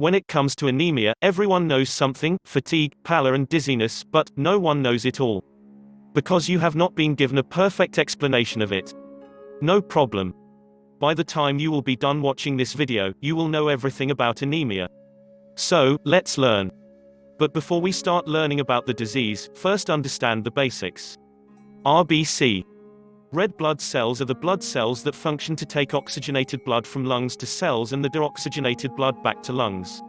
When it comes to anemia, everyone knows something: fatigue, pallor and dizziness, but no one knows it all. Because you have not been given a perfect explanation of it. No problem. By the time you will be done watching this video, you will know everything about anemia. So, let's learn. But before we start learning about the disease, first understand the basics. RBC. Red blood cells are the blood cells that function to take oxygenated blood from lungs to cells and the deoxygenated blood back to lungs.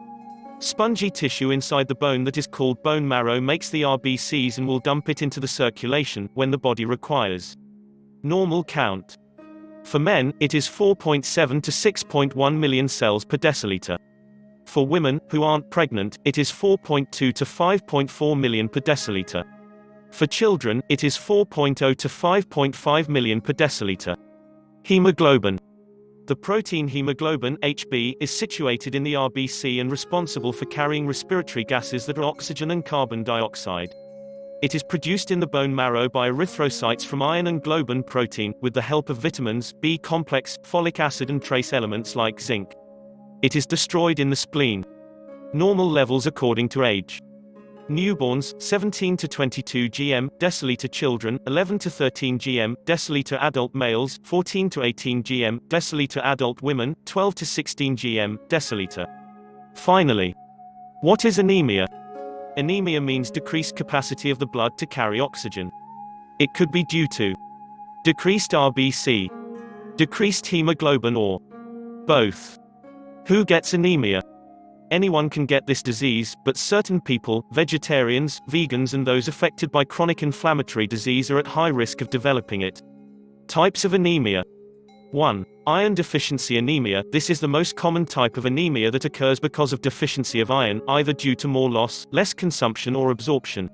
Spongy tissue inside the bone that is called bone marrow makes the RBCs and will dump it into the circulation when the body requires. Normal count. For men, it is 4.7 to 6.1 million cells per deciliter. For women, who aren't pregnant, it is 4.2 to 5.4 million per deciliter. For children, it is 4.0 to 5.5 million per deciliter. Hemoglobin. The protein hemoglobin, Hb, is situated in the RBC and responsible for carrying respiratory gases that are oxygen and carbon dioxide. It is produced in the bone marrow by erythrocytes from iron and globin protein, with the help of vitamins, B complex, folic acid and trace elements like zinc. It is destroyed in the spleen. Normal levels according to age. Newborns, 17 to 22 gm, deciliter. Children, 11 to 13 gm, deciliter. Adult males, 14 to 18 gm, deciliter. Adult women, 12 to 16 gm, deciliter. Finally, what is anemia? Anemia means decreased capacity of the blood to carry oxygen. It could be due to decreased RBC, decreased hemoglobin, or both. Who gets anemia? Anyone can get this disease, but certain people, vegetarians, vegans and those affected by chronic inflammatory disease are at high risk of developing it. Types of anemia. 1. Iron deficiency anemia. This is the most common type of anemia that occurs because of deficiency of iron, either due to more loss, less consumption or absorption.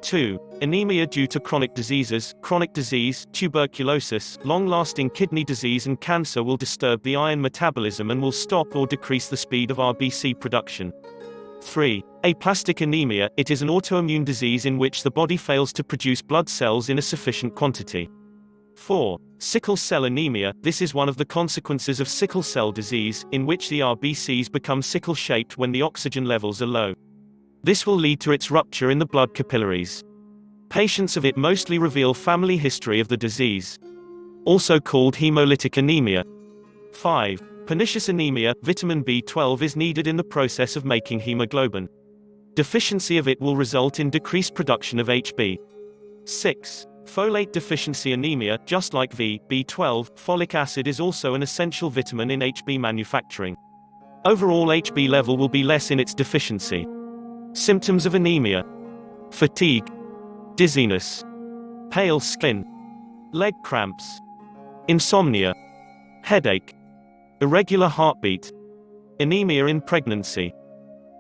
2. Anemia due to chronic diseases. Chronic disease, tuberculosis, long-lasting kidney disease and cancer will disturb the iron metabolism and will stop or decrease the speed of RBC production. 3. Aplastic anemia. It is an autoimmune disease in which the body fails to produce blood cells in a sufficient quantity. 4. Sickle cell anemia. This is one of the consequences of sickle cell disease, in which the RBCs become sickle-shaped when the oxygen levels are low. This will lead to its rupture in the blood capillaries. Patients of it mostly reveal family history of the disease. Also called hemolytic anemia. 5. Pernicious anemia. Vitamin B12 is needed in the process of making hemoglobin. Deficiency of it will result in decreased production of Hb. 6. Folate deficiency anemia. Just like B12, folic acid is also an essential vitamin in Hb manufacturing. Overall Hb level will be less in its deficiency. Symptoms of anemia: fatigue, dizziness, pale skin, leg cramps, insomnia, headache, irregular heartbeat. Anemia in pregnancy.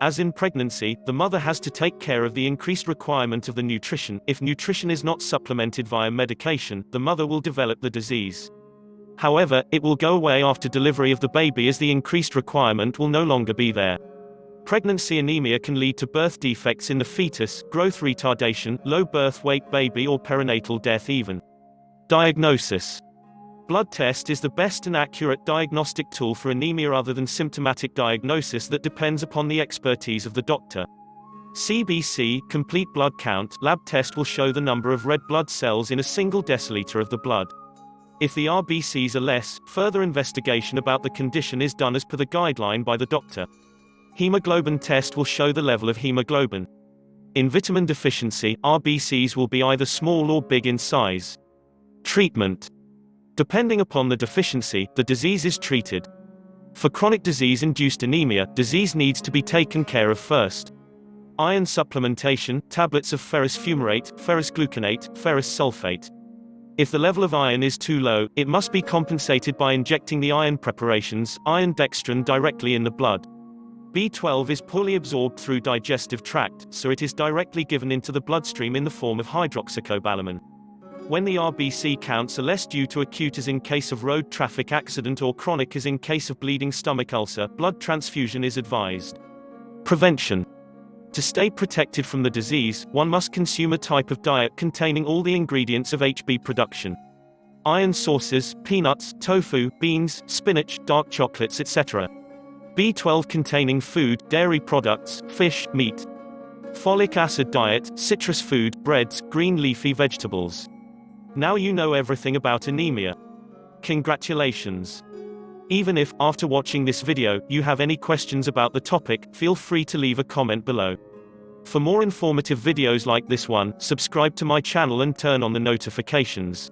As in pregnancy, the mother has to take care of the increased requirement of the nutrition. If nutrition is not supplemented via medication, the mother will develop the disease. However, it will go away after delivery of the baby as the increased requirement will no longer be there. Pregnancy anemia can lead to birth defects in the fetus, growth retardation, low birth weight baby or perinatal death even. Diagnosis. Blood test is the best and accurate diagnostic tool for anemia other than symptomatic diagnosis that depends upon the expertise of the doctor. CBC, complete blood count, lab test will show the number of red blood cells in a single deciliter of the blood. If the RBCs are less, further investigation about the condition is done as per the guideline by the doctor. Hemoglobin test will show the level of hemoglobin. In vitamin deficiency, RBCs will be either small or big in size. Treatment. Depending upon the deficiency, the disease is treated. For chronic disease-induced anemia, disease needs to be taken care of first. Iron supplementation, tablets of ferrous fumarate, ferrous gluconate, ferrous sulfate. If the level of iron is too low, it must be compensated by injecting the iron preparations, iron dextran, directly in the blood. B12 is poorly absorbed through digestive tract, so it is directly given into the bloodstream in the form of hydroxycobalamin. When the RBC counts are less due to acute as in case of road traffic accident or chronic as in case of bleeding stomach ulcer, blood transfusion is advised. Prevention. To stay protected from the disease, one must consume a type of diet containing all the ingredients of Hb production. Iron sources, peanuts, tofu, beans, spinach, dark chocolates, etc. B12 containing food, dairy products, fish, meat. Folic acid diet, citrus food, breads, green leafy vegetables. Now you know everything about anemia. Congratulations! Even if, after watching this video, you have any questions about the topic, feel free to leave a comment below. For more informative videos like this one, subscribe to my channel and turn on the notifications.